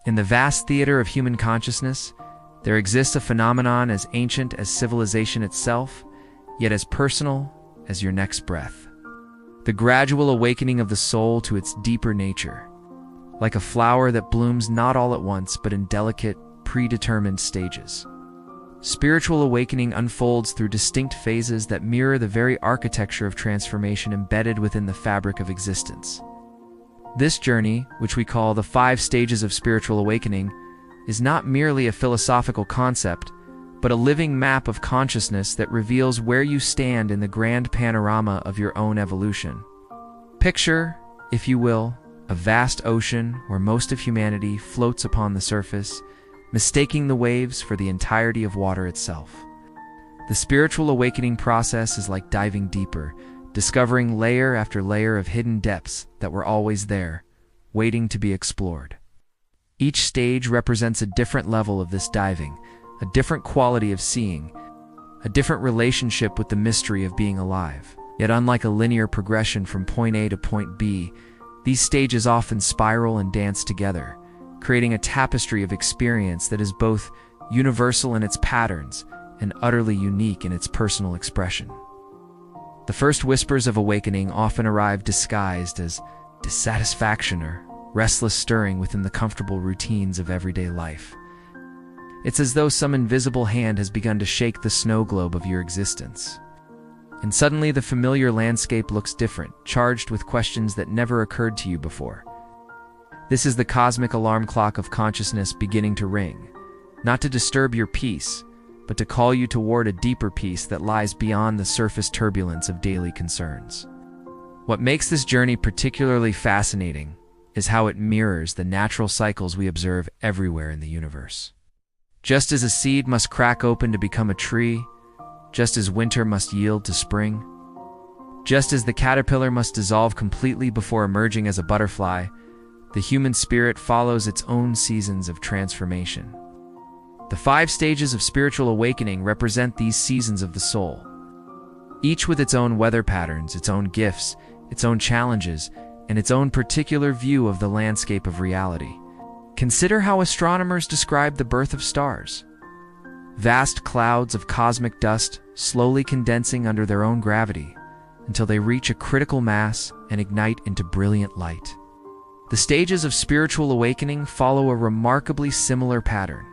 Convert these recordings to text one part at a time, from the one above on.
In the vast theater of human consciousness, there exists a phenomenon as ancient as civilization itself, yet as personal as your next breath. The gradual awakening of the soul to its deeper nature, like a flower that blooms not all at once but in delicate, predetermined stages. Spiritual awakening unfolds through distinct phases that mirror the very architecture of transformation embedded within the fabric of existence. This journey, which we call the 5 stages of spiritual awakening, is not merely a philosophical concept, but a living map of consciousness that reveals where you stand in the grand panorama of your own evolution. Picture, if you will, a vast ocean where most of humanity floats upon the surface, mistaking the waves for the entirety of water itself. The spiritual awakening process is like diving deeper, discovering layer after layer of hidden depths that were always there, waiting to be explored. Each stage represents a different level of this diving, a different quality of seeing, a different relationship with the mystery of being alive. Yet unlike a linear progression from point A to point B, these stages often spiral and dance together, creating a tapestry of experience that is both universal in its patterns and utterly unique in its personal expression. The first whispers of awakening often arrive disguised as dissatisfaction or restless stirring within the comfortable routines of everyday life. It's as though some invisible hand has begun to shake the snow globe of your existence. And suddenly the familiar landscape looks different, charged with questions that never occurred to you before. This is the cosmic alarm clock of consciousness beginning to ring, not to disturb your peace, but to call you toward a deeper peace that lies beyond the surface turbulence of daily concerns. What makes this journey particularly fascinating is how it mirrors the natural cycles we observe everywhere in the universe. Just as a seed must crack open to become a tree, just as winter must yield to spring, just as the caterpillar must dissolve completely before emerging as a butterfly, the human spirit follows its own seasons of transformation. The 5 stages of spiritual awakening represent these seasons of the soul, each with its own weather patterns, its own gifts, its own challenges, and its own particular view of the landscape of reality. Consider how astronomers describe the birth of stars. Vast clouds of cosmic dust slowly condensing under their own gravity until they reach a critical mass and ignite into brilliant light. The stages of spiritual awakening follow a remarkably similar pattern.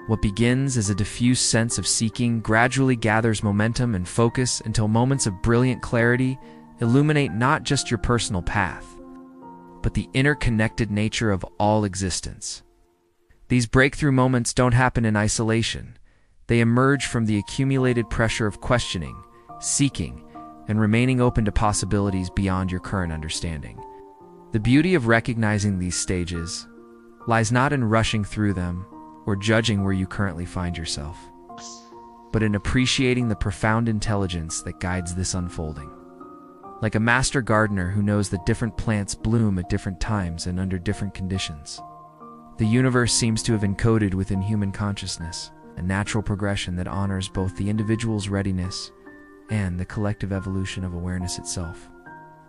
What begins as a diffuse sense of seeking gradually gathers momentum and focus until moments of brilliant clarity illuminate not just your personal path, but the interconnected nature of all existence. These breakthrough moments don't happen in isolation. They emerge from the accumulated pressure of questioning, seeking, and remaining open to possibilities beyond your current understanding. The beauty of recognizing these stages lies not in rushing through them or judging where you currently find yourself, but in appreciating the profound intelligence that guides this unfolding. Like a master gardener who knows that different plants bloom at different times and under different conditions, the universe seems to have encoded within human consciousness a natural progression that honors both the individual's readiness and the collective evolution of awareness itself.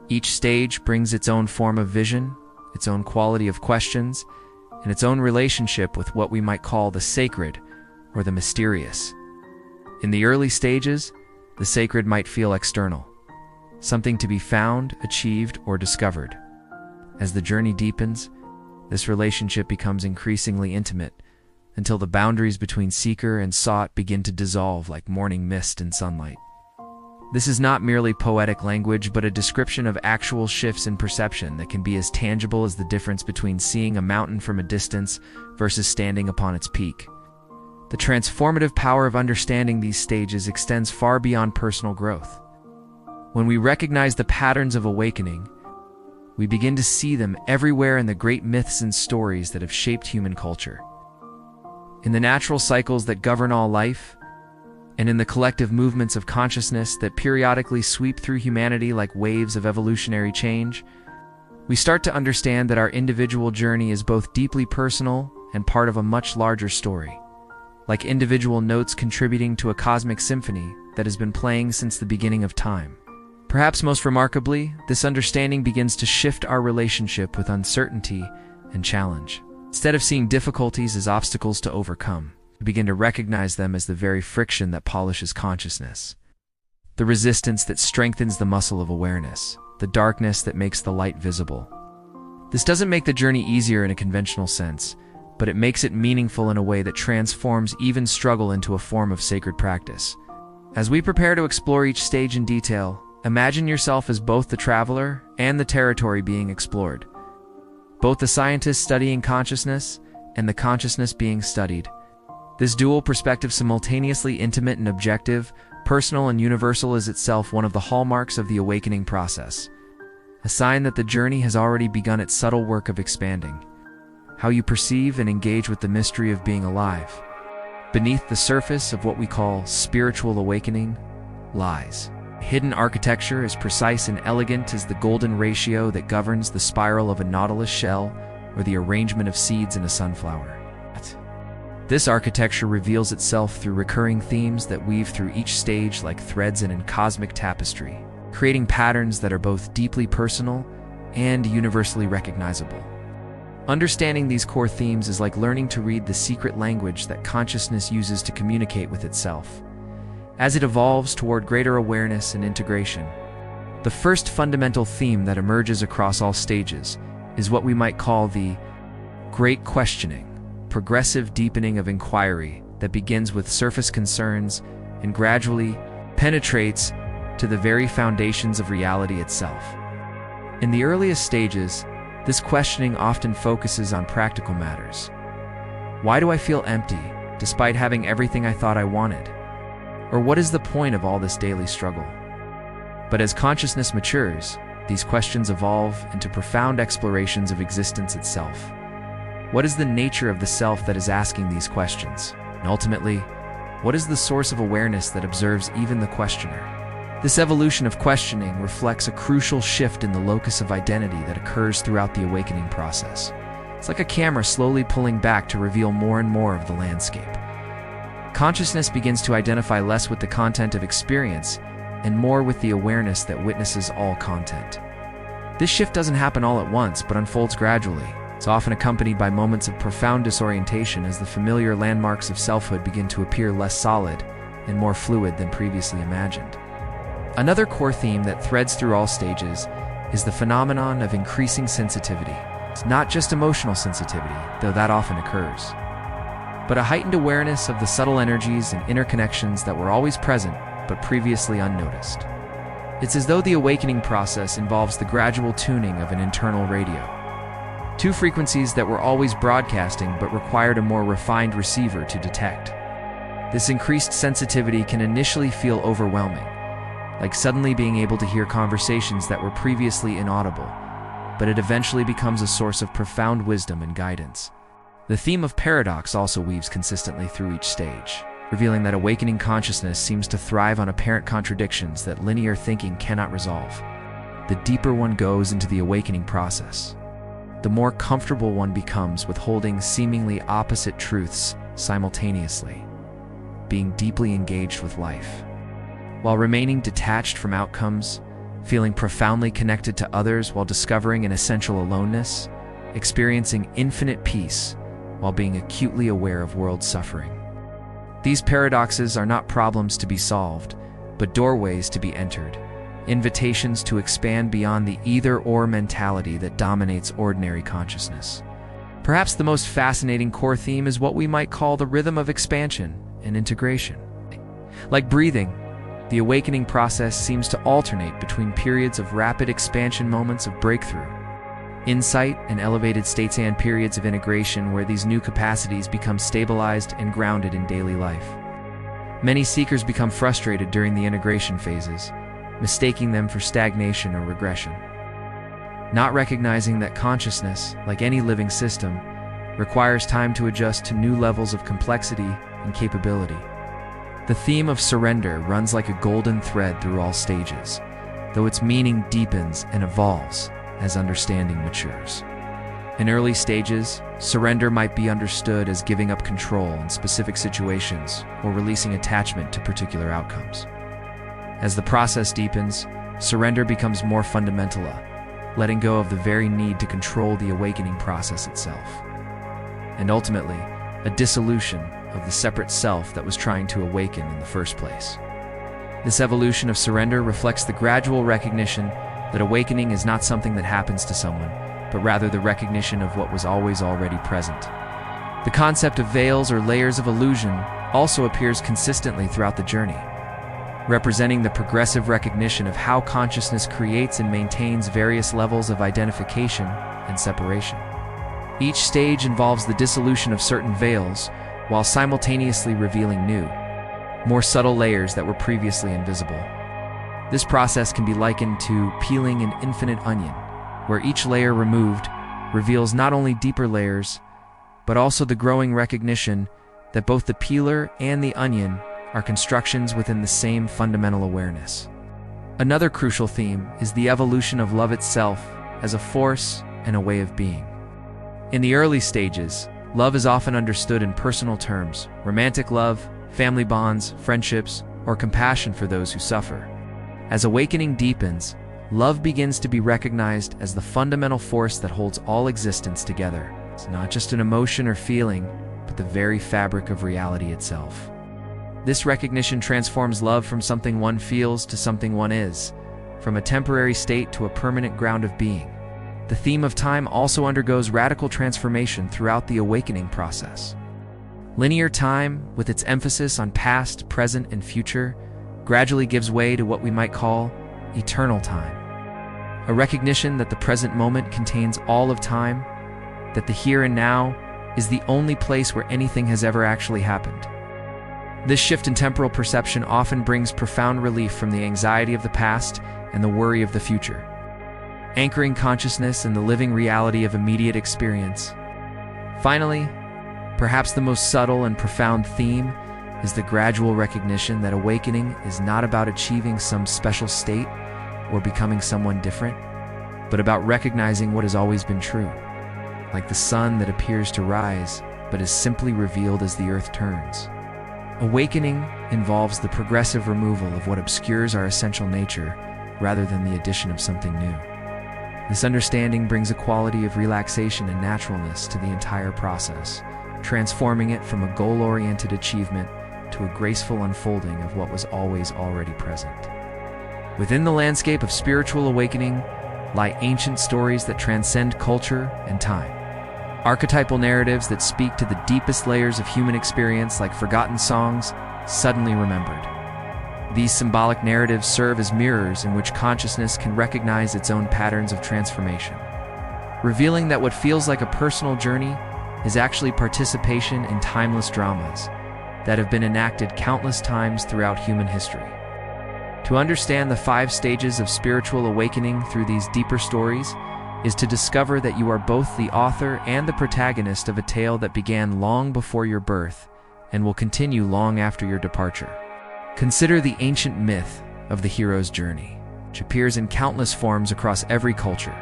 Each stage brings its own form of vision, its own quality of questions, and its own relationship with what we might call the sacred or the mysterious. In the early stages, the sacred might feel external, something to be found, achieved, or discovered. As the journey deepens, this relationship becomes increasingly intimate until the boundaries between seeker and sought begin to dissolve like morning mist in sunlight. This is not merely poetic language, but a description of actual shifts in perception that can be as tangible as the difference between seeing a mountain from a distance versus standing upon its peak. The transformative power of understanding these stages extends far beyond personal growth. When we recognize the patterns of awakening, we begin to see them everywhere in the great myths and stories that have shaped human culture. In the natural cycles that govern all life, and in the collective movements of consciousness that periodically sweep through humanity like waves of evolutionary change, we start to understand that our individual journey is both deeply personal and part of a much larger story, like individual notes contributing to a cosmic symphony that has been playing since the beginning of time. Perhaps most remarkably, this understanding begins to shift our relationship with uncertainty and challenge. Instead of seeing difficulties as obstacles to overcome, we begin to recognize them as the very friction that polishes consciousness. The resistance that strengthens the muscle of awareness, the darkness that makes the light visible. This doesn't make the journey easier in a conventional sense, but it makes it meaningful in a way that transforms even struggle into a form of sacred practice. As we prepare to explore each stage in detail, imagine yourself as both the traveler and the territory being explored. Both the scientist studying consciousness and the consciousness being studied. This dual perspective, simultaneously intimate and objective, personal and universal, is itself one of the hallmarks of the awakening process. A sign that the journey has already begun its subtle work of expanding how you perceive and engage with the mystery of being alive. Beneath the surface of what we call spiritual awakening lies hidden architecture as precise and elegant as the golden ratio that governs the spiral of a nautilus shell or the arrangement of seeds in a sunflower. This architecture reveals itself through recurring themes that weave through each stage like threads in a cosmic tapestry, creating patterns that are both deeply personal and universally recognizable. Understanding these core themes is like learning to read the secret language that consciousness uses to communicate with itself, as it evolves toward greater awareness and integration. The first fundamental theme that emerges across all stages is what we might call the Great Questioning, progressive deepening of inquiry that begins with surface concerns and gradually penetrates to the very foundations of reality itself. In the earliest stages, this questioning often focuses on practical matters. Why do I feel empty, despite having everything I thought I wanted? Or what is the point of all this daily struggle? But as consciousness matures, these questions evolve into profound explorations of existence itself. What is the nature of the self that is asking these questions? And ultimately, what is the source of awareness that observes even the questioner? This evolution of questioning reflects a crucial shift in the locus of identity that occurs throughout the awakening process. It's like a camera slowly pulling back to reveal more and more of the landscape. Consciousness begins to identify less with the content of experience and more with the awareness that witnesses all content. This shift doesn't happen all at once, but unfolds gradually. It's often accompanied by moments of profound disorientation as the familiar landmarks of selfhood begin to appear less solid and more fluid than previously imagined. Another core theme that threads through all stages is the phenomenon of increasing sensitivity. It's not just emotional sensitivity, though that often occurs, but a heightened awareness of the subtle energies and interconnections that were always present but previously unnoticed. It's as though the awakening process involves the gradual tuning of an internal radio. Two frequencies that were always broadcasting but required a more refined receiver to detect. This increased sensitivity can initially feel overwhelming, like suddenly being able to hear conversations that were previously inaudible, but it eventually becomes a source of profound wisdom and guidance. The theme of paradox also weaves consistently through each stage, revealing that awakening consciousness seems to thrive on apparent contradictions that linear thinking cannot resolve. The deeper one goes into the awakening process, the more comfortable one becomes with holding seemingly opposite truths simultaneously, being deeply engaged with life, while remaining detached from outcomes, feeling profoundly connected to others while discovering an essential aloneness, experiencing infinite peace while being acutely aware of world suffering. These paradoxes are not problems to be solved, but doorways to be entered, invitations to expand beyond the either-or mentality that dominates ordinary consciousness. Perhaps the most fascinating core theme is what we might call the rhythm of expansion and integration. Like breathing, the awakening process seems to alternate between periods of rapid expansion, moments of breakthrough, insight, and elevated states, and periods of integration where these new capacities become stabilized and grounded in daily life. Many seekers become frustrated during the integration phases, mistaking them for stagnation or regression, not recognizing that consciousness, like any living system, requires time to adjust to new levels of complexity and capability. The theme of surrender runs like a golden thread through all stages, though its meaning deepens and evolves as understanding matures. In early stages, surrender might be understood as giving up control in specific situations or releasing attachment to particular outcomes. As the process deepens, surrender becomes more fundamental, letting go of the very need to control the awakening process itself. and ultimately, a dissolution of the separate self that was trying to awaken in the first place. This evolution of surrender reflects the gradual recognition that awakening is not something that happens to someone, but rather the recognition of what was always already present. The concept of veils or layers of illusion also appears consistently throughout the journey, representing the progressive recognition of how consciousness creates and maintains various levels of identification and separation. Each stage involves the dissolution of certain veils, while simultaneously revealing new, more subtle layers that were previously invisible. This process can be likened to peeling an infinite onion, where each layer removed reveals not only deeper layers, but also the growing recognition that both the peeler and the onion are constructions within the same fundamental awareness. Another crucial theme is the evolution of love itself as a force and a way of being. In the early stages, love is often understood in personal terms: romantic love, family bonds, friendships, or compassion for those who suffer. As awakening deepens, love begins to be recognized as the fundamental force that holds all existence together. It's not just an emotion or feeling, but the very fabric of reality itself. This recognition transforms love from something one feels to something one is, from a temporary state to a permanent ground of being. The theme of time also undergoes radical transformation throughout the awakening process. Linear time, with its emphasis on past, present, and future, gradually gives way to what we might call eternal time. A recognition that the present moment contains all of time, that the here and now is the only place where anything has ever actually happened. This shift in temporal perception often brings profound relief from the anxiety of the past and the worry of the future, anchoring consciousness in the living reality of immediate experience. Finally, perhaps the most subtle and profound theme is the gradual recognition that awakening is not about achieving some special state or becoming someone different, but about recognizing what has always been true, like the sun that appears to rise but is simply revealed as the earth turns. Awakening involves the progressive removal of what obscures our essential nature rather than the addition of something new. This understanding brings a quality of relaxation and naturalness to the entire process, transforming it from a goal-oriented achievement to a graceful unfolding of what was always already present. Within the landscape of spiritual awakening lie ancient stories that transcend culture and time. Archetypal narratives that speak to the deepest layers of human experience, like forgotten songs suddenly remembered. These symbolic narratives serve as mirrors in which consciousness can recognize its own patterns of transformation, revealing that what feels like a personal journey is actually participation in timeless dramas that have been enacted countless times throughout human history. To understand the 5 stages of spiritual awakening through these deeper stories is to discover that you are both the author and the protagonist of a tale that began long before your birth and will continue long after your departure. Consider the ancient myth of the hero's journey, which appears in countless forms across every culture.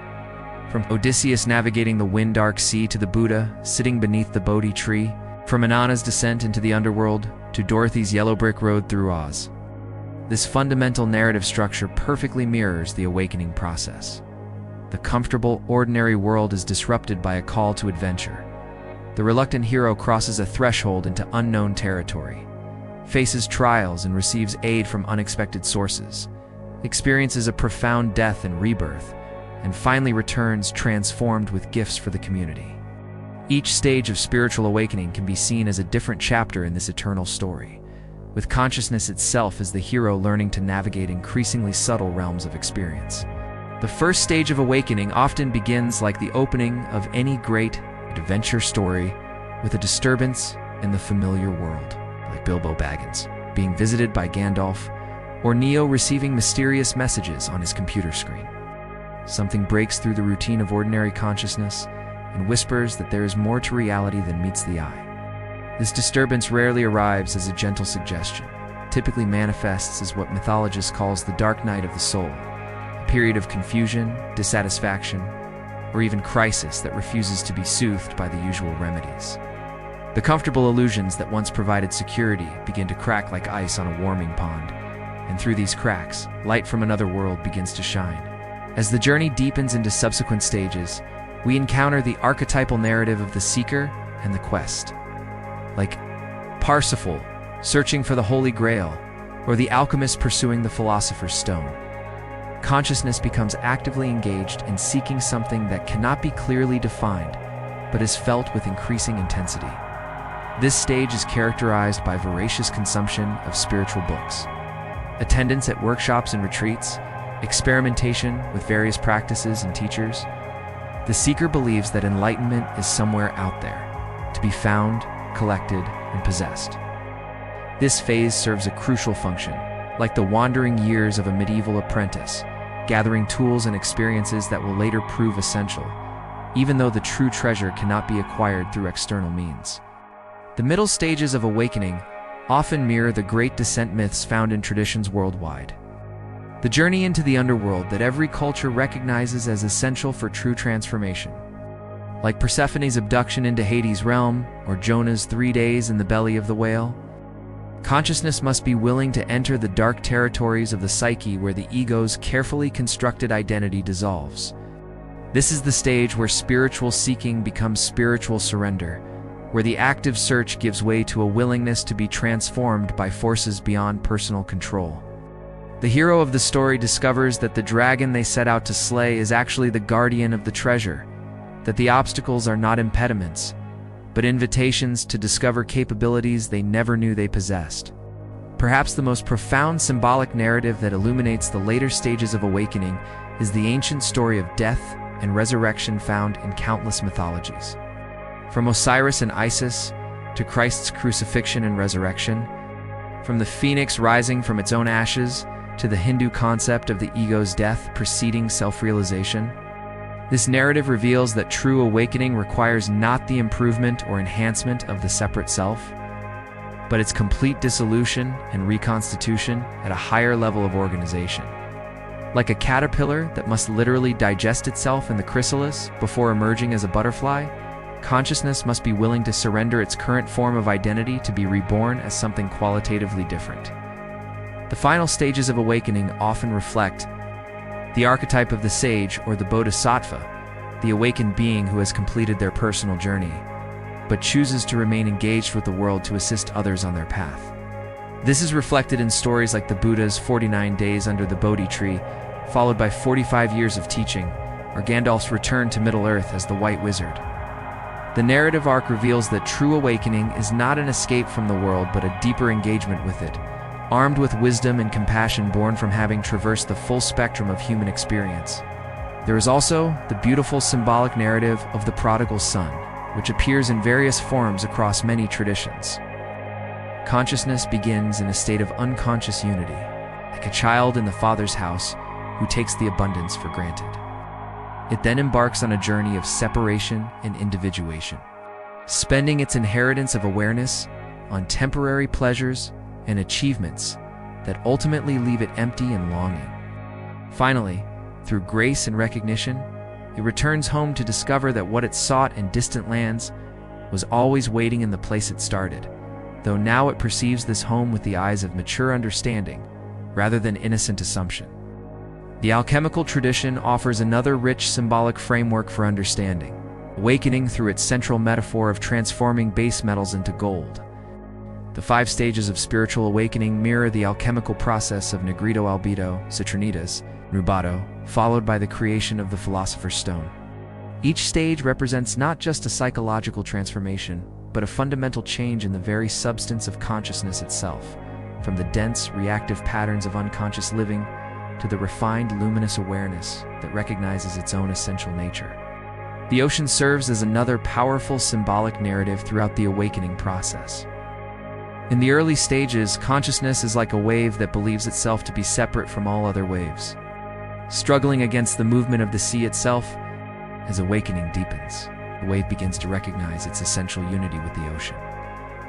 From Odysseus navigating the wind-dark sea to the Buddha sitting beneath the Bodhi tree, from Inanna's descent into the underworld to Dorothy's yellow brick road through Oz. This fundamental narrative structure perfectly mirrors the awakening process. The comfortable, ordinary world is disrupted by a call to adventure. The reluctant hero crosses a threshold into unknown territory, faces trials and receives aid from unexpected sources, experiences a profound death and rebirth, and finally returns transformed with gifts for the community. Each stage of spiritual awakening can be seen as a different chapter in this eternal story, with consciousness itself as the hero learning to navigate increasingly subtle realms of experience. The first stage of awakening often begins like the opening of any great adventure story, with a disturbance in the familiar world, like Bilbo Baggins being visited by Gandalf, or Neo receiving mysterious messages on his computer screen. Something breaks through the routine of ordinary consciousness and whispers that there is more to reality than meets the eye. This disturbance rarely arrives as a gentle suggestion, typically manifests as what mythologists calls the dark night of the soul, period of confusion, dissatisfaction, or even crisis that refuses to be soothed by the usual remedies. The comfortable illusions that once provided security begin to crack like ice on a warming pond, and through these cracks, light from another world begins to shine. As the journey deepens into subsequent stages, we encounter the archetypal narrative of the seeker and the quest. Like Parsifal, searching for the Holy Grail, or the alchemist pursuing the philosopher's stone. Consciousness becomes actively engaged in seeking something that cannot be clearly defined, but is felt with increasing intensity. This stage is characterized by voracious consumption of spiritual books, attendance at workshops and retreats, experimentation with various practices and teachers. The seeker believes that enlightenment is somewhere out there, to be found, collected, and possessed. This phase serves a crucial function, like the wandering years of a medieval apprentice, gathering tools and experiences that will later prove essential, even though the true treasure cannot be acquired through external means. The middle stages of awakening often mirror the great descent myths found in traditions worldwide. The journey into the underworld that every culture recognizes as essential for true transformation. Like Persephone's abduction into Hades' realm, or Jonah's 3 days in the belly of the whale, consciousness must be willing to enter the dark territories of the psyche where the ego's carefully constructed identity dissolves. This is the stage where spiritual seeking becomes spiritual surrender, where the active search gives way to a willingness to be transformed by forces beyond personal control. The hero of the story discovers that the dragon they set out to slay is actually the guardian of the treasure, that the obstacles are not impediments, but invitations to discover capabilities they never knew they possessed. Perhaps the most profound symbolic narrative that illuminates the later stages of awakening is the ancient story of death and resurrection found in countless mythologies. From Osiris and Isis to Christ's crucifixion and resurrection, from the phoenix rising from its own ashes to the Hindu concept of the ego's death preceding self-realization, this narrative reveals that true awakening requires not the improvement or enhancement of the separate self, but its complete dissolution and reconstitution at a higher level of organization. Like a caterpillar that must literally digest itself in the chrysalis before emerging as a butterfly, consciousness must be willing to surrender its current form of identity to be reborn as something qualitatively different. The final stages of awakening often reflect the archetype of the sage or the bodhisattva, the awakened being who has completed their personal journey, but chooses to remain engaged with the world to assist others on their path. This is reflected in stories like the Buddha's 49 days under the Bodhi tree, followed by 45 years of teaching, or Gandalf's return to Middle-earth as the White Wizard. The narrative arc reveals that true awakening is not an escape from the world but a deeper engagement with it, armed with wisdom and compassion born from having traversed the full spectrum of human experience. There is also the beautiful symbolic narrative of the prodigal son, which appears in various forms across many traditions. Consciousness begins in a state of unconscious unity, like a child in the father's house who takes the abundance for granted. It then embarks on a journey of separation and individuation, spending its inheritance of awareness on temporary pleasures and achievements that ultimately leave it empty and longing. Finally, through grace and recognition, it returns home to discover that what it sought in distant lands was always waiting in the place it started, though now it perceives this home with the eyes of mature understanding rather than innocent assumption. The alchemical tradition offers another rich symbolic framework for understanding, awakening through its central metaphor of transforming base metals into gold. The 5 stages of spiritual awakening mirror the alchemical process of negrito albedo, citronitas, rubato, followed by the creation of the philosopher's stone. Each stage represents not just a psychological transformation, but a fundamental change in the very substance of consciousness itself, from the dense, reactive patterns of unconscious living to the refined, luminous awareness that recognizes its own essential nature. The ocean serves as another powerful symbolic narrative throughout the awakening process. In the early stages, consciousness is like a wave that believes itself to be separate from all other waves, struggling against the movement of the sea itself. As awakening deepens, the wave begins to recognize its essential unity with the ocean,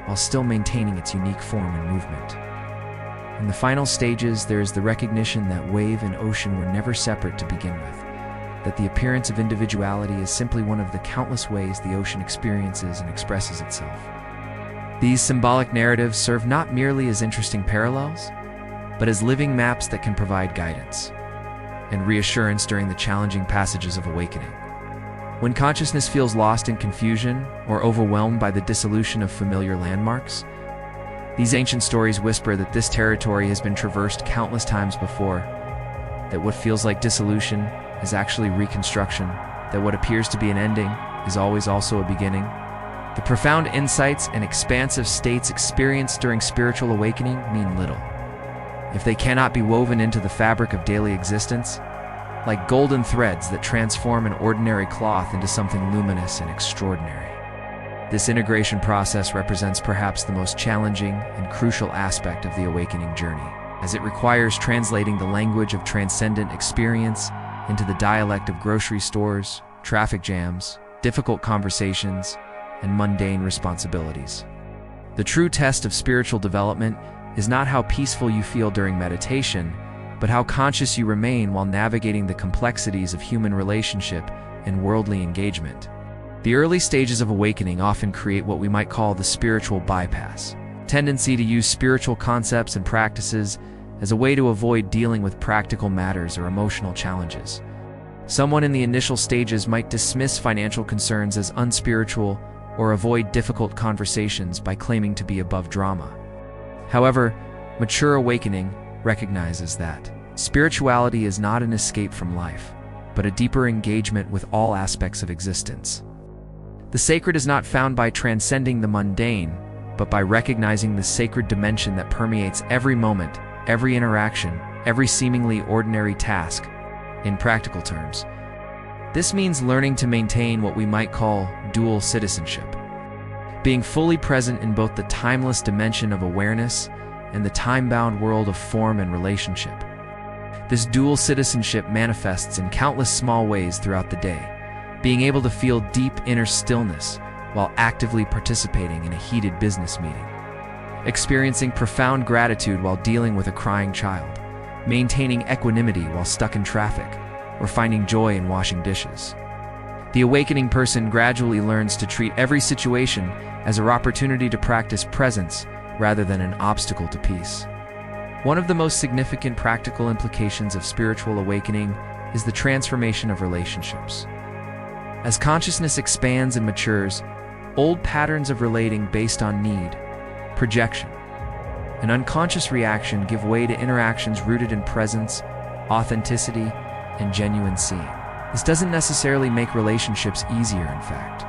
while still maintaining its unique form and movement. In the final stages, there is the recognition that wave and ocean were never separate to begin with, that the appearance of individuality is simply one of the countless ways the ocean experiences and expresses itself. These symbolic narratives serve not merely as interesting parallels, but as living maps that can provide guidance and reassurance during the challenging passages of awakening. When consciousness feels lost in confusion or overwhelmed by the dissolution of familiar landmarks, these ancient stories whisper that this territory has been traversed countless times before, that what feels like dissolution is actually reconstruction, that what appears to be an ending is always also a beginning. The profound insights and expansive states experienced during spiritual awakening mean little if they cannot be woven into the fabric of daily existence, like golden threads that transform an ordinary cloth into something luminous and extraordinary. This integration process represents perhaps the most challenging and crucial aspect of the awakening journey, as it requires translating the language of transcendent experience into the dialect of grocery stores, traffic jams, difficult conversations, and mundane responsibilities. The true test of spiritual development is not how peaceful you feel during meditation, but how conscious you remain while navigating the complexities of human relationship and worldly engagement. The early stages of awakening often create what we might call the spiritual bypass, tendency to use spiritual concepts and practices as a way to avoid dealing with practical matters or emotional challenges. Someone in the initial stages might dismiss financial concerns as unspiritual or avoid difficult conversations by claiming to be above drama. However, mature awakening recognizes that spirituality is not an escape from life, but a deeper engagement with all aspects of existence. The sacred is not found by transcending the mundane, but by recognizing the sacred dimension that permeates every moment, every interaction, every seemingly ordinary task. In practical terms, this means learning to maintain what we might call dual citizenship, being fully present in both the timeless dimension of awareness and the time-bound world of form and relationship. This dual citizenship manifests in countless small ways throughout the day, being able to feel deep inner stillness while actively participating in a heated business meeting, experiencing profound gratitude while dealing with a crying child, maintaining equanimity while stuck in traffic, or finding joy in washing dishes. The awakening person gradually learns to treat every situation as an opportunity to practice presence rather than an obstacle to peace. One of the most significant practical implications of spiritual awakening is the transformation of relationships. As consciousness expands and matures, old patterns of relating based on need, projection, and unconscious reaction give way to interactions rooted in presence, authenticity, and genuine seeing. This doesn't necessarily make relationships easier, in fact.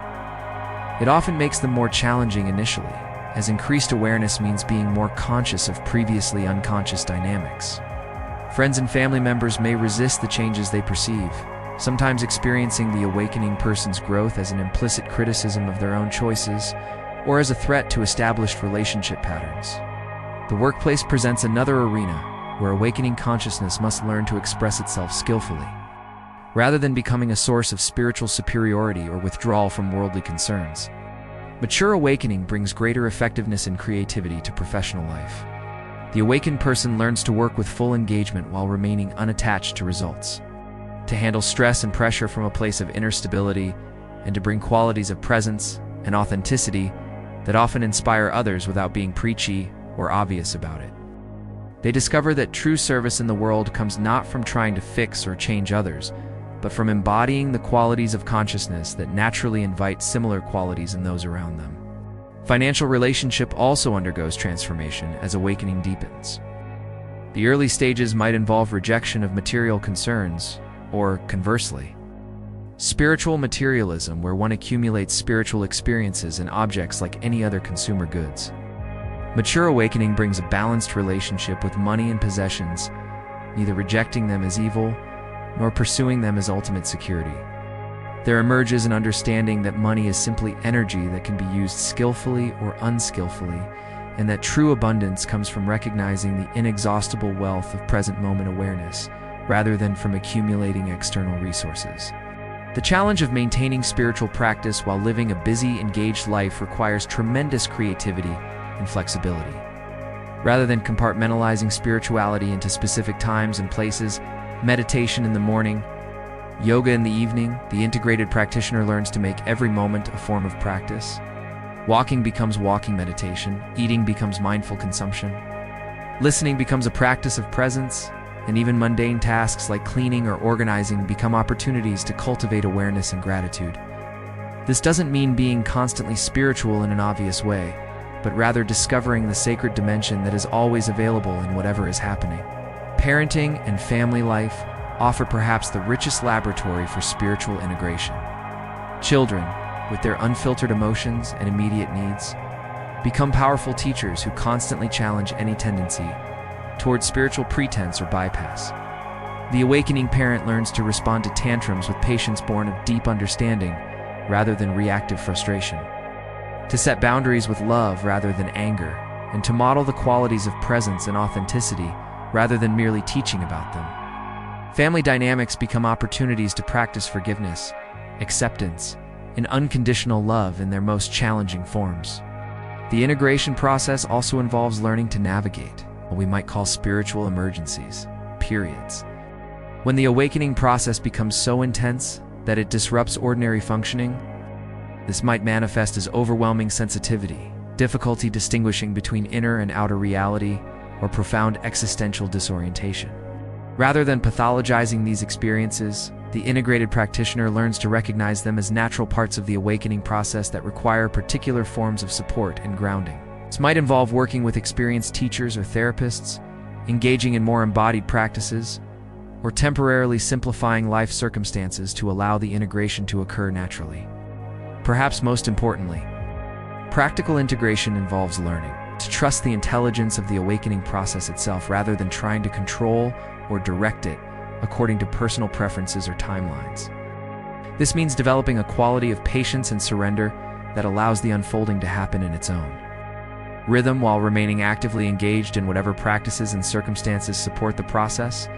It often makes them more challenging initially, as increased awareness means being more conscious of previously unconscious dynamics. Friends and family members may resist the changes they perceive, sometimes experiencing the awakening person's growth as an implicit criticism of their own choices or as a threat to established relationship patterns. The workplace presents another arena where awakening consciousness must learn to express itself skillfully, rather than becoming a source of spiritual superiority or withdrawal from worldly concerns. Mature awakening brings greater effectiveness and creativity to professional life. The awakened person learns to work with full engagement while remaining unattached to results, to handle stress and pressure from a place of inner stability, and to bring qualities of presence and authenticity that often inspire others without being preachy or obvious about it. They discover that true service in the world comes not from trying to fix or change others, but from embodying the qualities of consciousness that naturally invite similar qualities in those around them. Financial relationship also undergoes transformation as awakening deepens. The early stages might involve rejection of material concerns, or conversely, spiritual materialism, where one accumulates spiritual experiences and objects like any other consumer goods. Mature awakening brings a balanced relationship with money and possessions, neither rejecting them as evil nor pursuing them as ultimate security. There emerges an understanding that money is simply energy that can be used skillfully or unskillfully, and that true abundance comes from recognizing the inexhaustible wealth of present moment awareness, rather than from accumulating external resources. The challenge of maintaining spiritual practice while living a busy, engaged life requires tremendous creativity and flexibility. Rather than compartmentalizing spirituality into specific times and places, meditation in the morning, yoga in the evening, the integrated practitioner learns to make every moment a form of practice. Walking becomes walking meditation, eating becomes mindful consumption, listening becomes a practice of presence, and even mundane tasks like cleaning or organizing become opportunities to cultivate awareness and gratitude. This doesn't mean being constantly spiritual in an obvious way, but rather discovering the sacred dimension that is always available in whatever is happening. Parenting and family life offer perhaps the richest laboratory for spiritual integration. Children, with their unfiltered emotions and immediate needs, become powerful teachers who constantly challenge any tendency towards spiritual pretense or bypass. The awakening parent learns to respond to tantrums with patience born of deep understanding rather than reactive frustration, to set boundaries with love rather than anger, and to model the qualities of presence and authenticity rather than merely teaching about them. Family dynamics become opportunities to practice forgiveness, acceptance, and unconditional love in their most challenging forms. The integration process also involves learning to navigate what we might call spiritual emergencies, periods. When the awakening process becomes so intense that it disrupts ordinary functioning, this might manifest as overwhelming sensitivity, difficulty distinguishing between inner and outer reality, or profound existential disorientation. Rather than pathologizing these experiences, the integrated practitioner learns to recognize them as natural parts of the awakening process that require particular forms of support and grounding. This might involve working with experienced teachers or therapists, engaging in more embodied practices, or temporarily simplifying life circumstances to allow the integration to occur naturally. Perhaps most importantly, practical integration involves learning to trust the intelligence of the awakening process itself rather than trying to control or direct it according to personal preferences or timelines. This means developing a quality of patience and surrender that allows the unfolding to happen in its own rhythm while remaining actively engaged in whatever practices and circumstances support the process.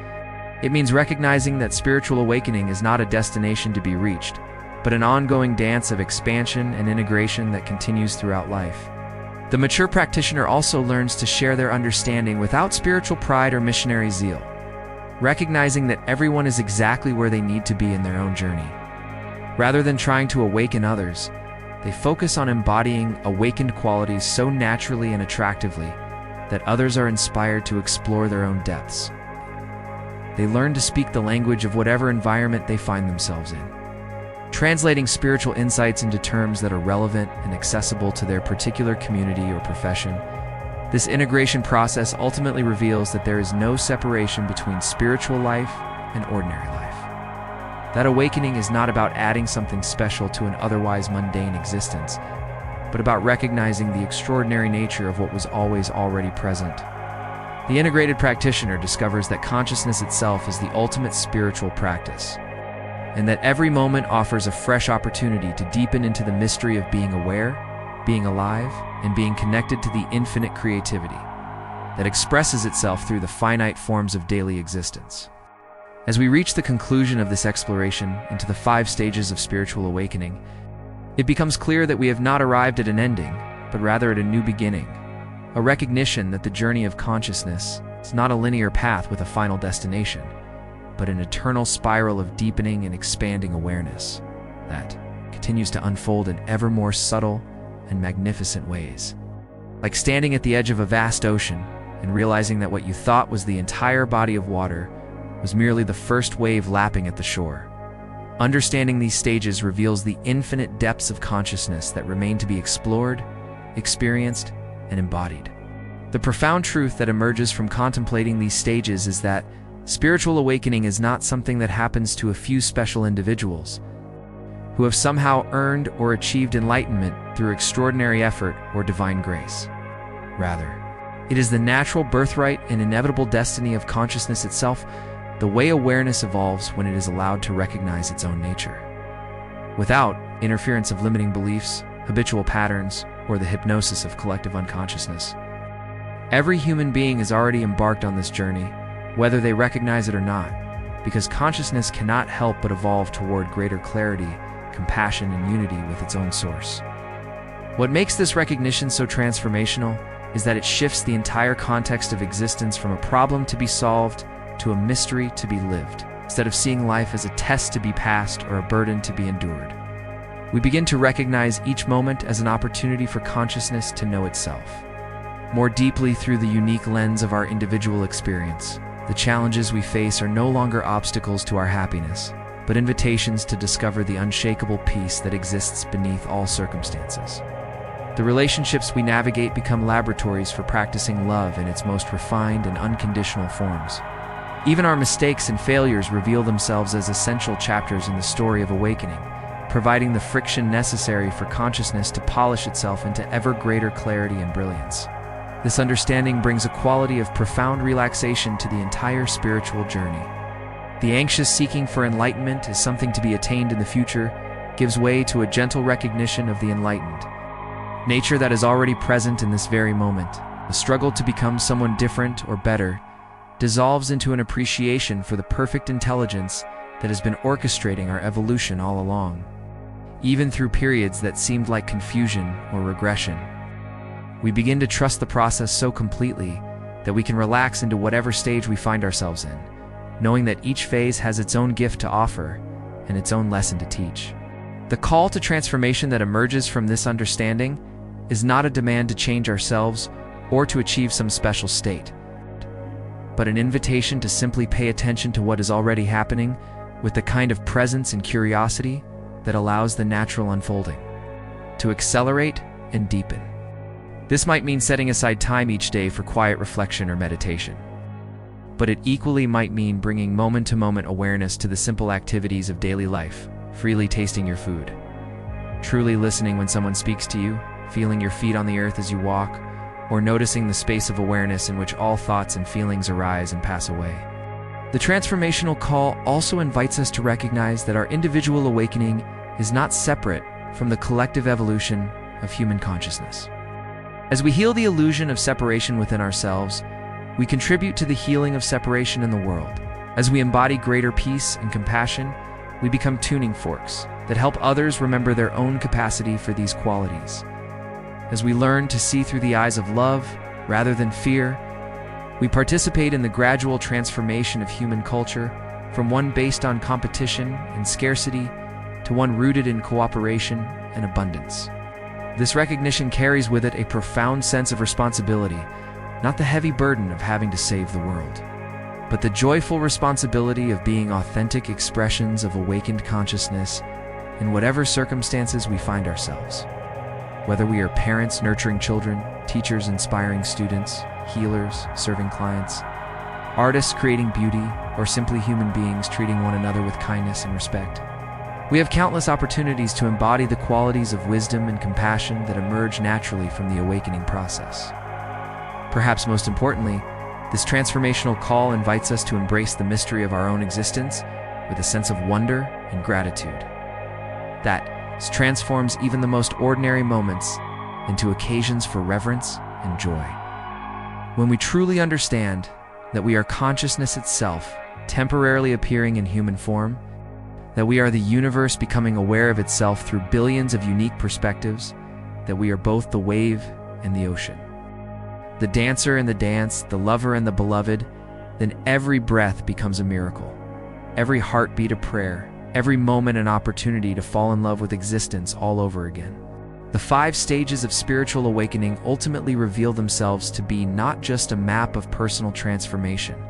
It means recognizing that spiritual awakening is not a destination to be reached, but an ongoing dance of expansion and integration that continues throughout life. The mature practitioner also learns to share their understanding without spiritual pride or missionary zeal, recognizing that everyone is exactly where they need to be in their own journey. Rather than trying to awaken others, they focus on embodying awakened qualities so naturally and attractively that others are inspired to explore their own depths. They learn to speak the language of whatever environment they find themselves in, translating spiritual insights into terms that are relevant and accessible to their particular community or profession. This integration process ultimately reveals that there is no separation between spiritual life and ordinary life. That awakening is not about adding something special to an otherwise mundane existence, but about recognizing the extraordinary nature of what was always already present. The integrated practitioner discovers that consciousness itself is the ultimate spiritual practice, and that every moment offers a fresh opportunity to deepen into the mystery of being aware, being alive, and being connected to the infinite creativity that expresses itself through the finite forms of daily existence. As we reach the conclusion of this exploration into the 5 stages of spiritual awakening, it becomes clear that we have not arrived at an ending, but rather at a new beginning, a recognition that the journey of consciousness is not a linear path with a final destination, but an eternal spiral of deepening and expanding awareness that continues to unfold in ever more subtle and magnificent ways. Like standing at the edge of a vast ocean and realizing that what you thought was the entire body of water was merely the first wave lapping at the shore. Understanding these stages reveals the infinite depths of consciousness that remain to be explored, experienced, and embodied. The profound truth that emerges from contemplating these stages is that spiritual awakening is not something that happens to a few special individuals who have somehow earned or achieved enlightenment through extraordinary effort or divine grace. Rather, it is the natural birthright and inevitable destiny of consciousness itself, the way awareness evolves when it is allowed to recognize its own nature, without interference of limiting beliefs, habitual patterns, or the hypnosis of collective unconsciousness. Every human being is already embarked on this journey, whether they recognize it or not, because consciousness cannot help but evolve toward greater clarity, compassion, and unity with its own source. What makes this recognition so transformational is that it shifts the entire context of existence from a problem to be solved to a mystery to be lived, instead of seeing life as a test to be passed or a burden to be endured. We begin to recognize each moment as an opportunity for consciousness to know itself more deeply through the unique lens of our individual experience, the challenges we face are no longer obstacles to our happiness, but invitations to discover the unshakable peace that exists beneath all circumstances. The relationships we navigate become laboratories for practicing love in its most refined and unconditional forms. Even our mistakes and failures reveal themselves as essential chapters in the story of awakening, providing the friction necessary for consciousness to polish itself into ever greater clarity and brilliance. This understanding brings a quality of profound relaxation to the entire spiritual journey. The anxious seeking for enlightenment as something to be attained in the future gives way to a gentle recognition of the enlightened, nature that is already present in this very moment. The struggle to become someone different or better dissolves into an appreciation for the perfect intelligence that has been orchestrating our evolution all along. Even through periods that seemed like confusion or regression, we begin to trust the process so completely that we can relax into whatever stage we find ourselves in, knowing that each phase has its own gift to offer and its own lesson to teach. The call to transformation that emerges from this understanding is not a demand to change ourselves or to achieve some special state, but an invitation to simply pay attention to what is already happening with the kind of presence and curiosity that allows the natural unfolding to accelerate and deepen. This might mean setting aside time each day for quiet reflection or meditation, but it equally might mean bringing moment-to-moment awareness to the simple activities of daily life, freely tasting your food, truly listening when someone speaks to you, feeling your feet on the earth as you walk, or noticing the space of awareness in which all thoughts and feelings arise and pass away. The transformational call also invites us to recognize that our individual awakening is not separate from the collective evolution of human consciousness. As we heal the illusion of separation within ourselves, we contribute to the healing of separation in the world. As we embody greater peace and compassion, we become tuning forks that help others remember their own capacity for these qualities. As we learn to see through the eyes of love rather than fear, we participate in the gradual transformation of human culture from one based on competition and scarcity to one rooted in cooperation and abundance. This recognition carries with it a profound sense of responsibility, not the heavy burden of having to save the world, but the joyful responsibility of being authentic expressions of awakened consciousness in whatever circumstances we find ourselves. Whether we are parents nurturing children, teachers inspiring students, healers serving clients, artists creating beauty, or simply human beings treating one another with kindness and respect, we have countless opportunities to embody the qualities of wisdom and compassion that emerge naturally from the awakening process. Perhaps most importantly, this transformational call invites us to embrace the mystery of our own existence with a sense of wonder and gratitude that transforms even the most ordinary moments into occasions for reverence and joy. When we truly understand that we are consciousness itself, temporarily appearing in human form, that we are the universe becoming aware of itself through billions of unique perspectives, that we are both the wave and the ocean, the dancer and the dance, the lover and the beloved, then every breath becomes a miracle, every heartbeat a prayer, every moment an opportunity to fall in love with existence all over again. The 5 stages of spiritual awakening ultimately reveal themselves to be not just a map of personal transformation,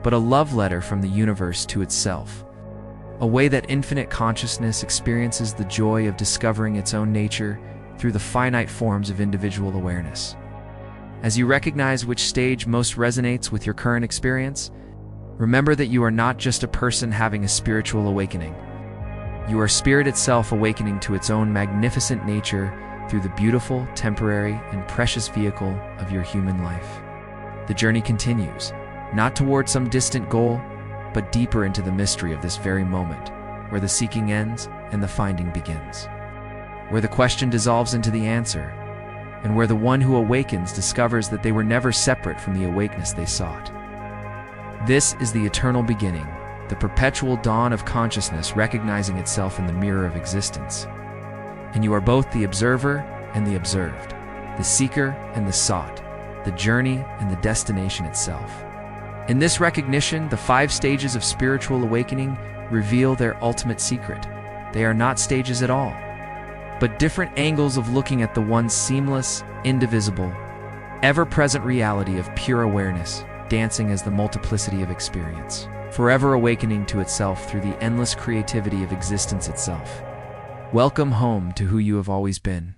but a love letter from the universe to itself, a way that infinite consciousness experiences the joy of discovering its own nature through the finite forms of individual awareness. As you recognize which stage most resonates with your current experience, remember that you are not just a person having a spiritual awakening. You are spirit itself awakening to its own magnificent nature through the beautiful, temporary, and precious vehicle of your human life. The journey continues, not toward some distant goal, but deeper into the mystery of this very moment, where the seeking ends and the finding begins, where the question dissolves into the answer, and where the one who awakens discovers that they were never separate from the awakeness they sought. This is the eternal beginning, the perpetual dawn of consciousness recognizing itself in the mirror of existence. And you are both the observer and the observed, the seeker and the sought, the journey and the destination itself. In this recognition, the 5 stages of spiritual awakening reveal their ultimate secret. They are not stages at all, but different angles of looking at the one seamless, indivisible, ever-present reality of pure awareness, dancing as the multiplicity of experience, forever awakening to itself through the endless creativity of existence itself. Welcome home to who you have always been.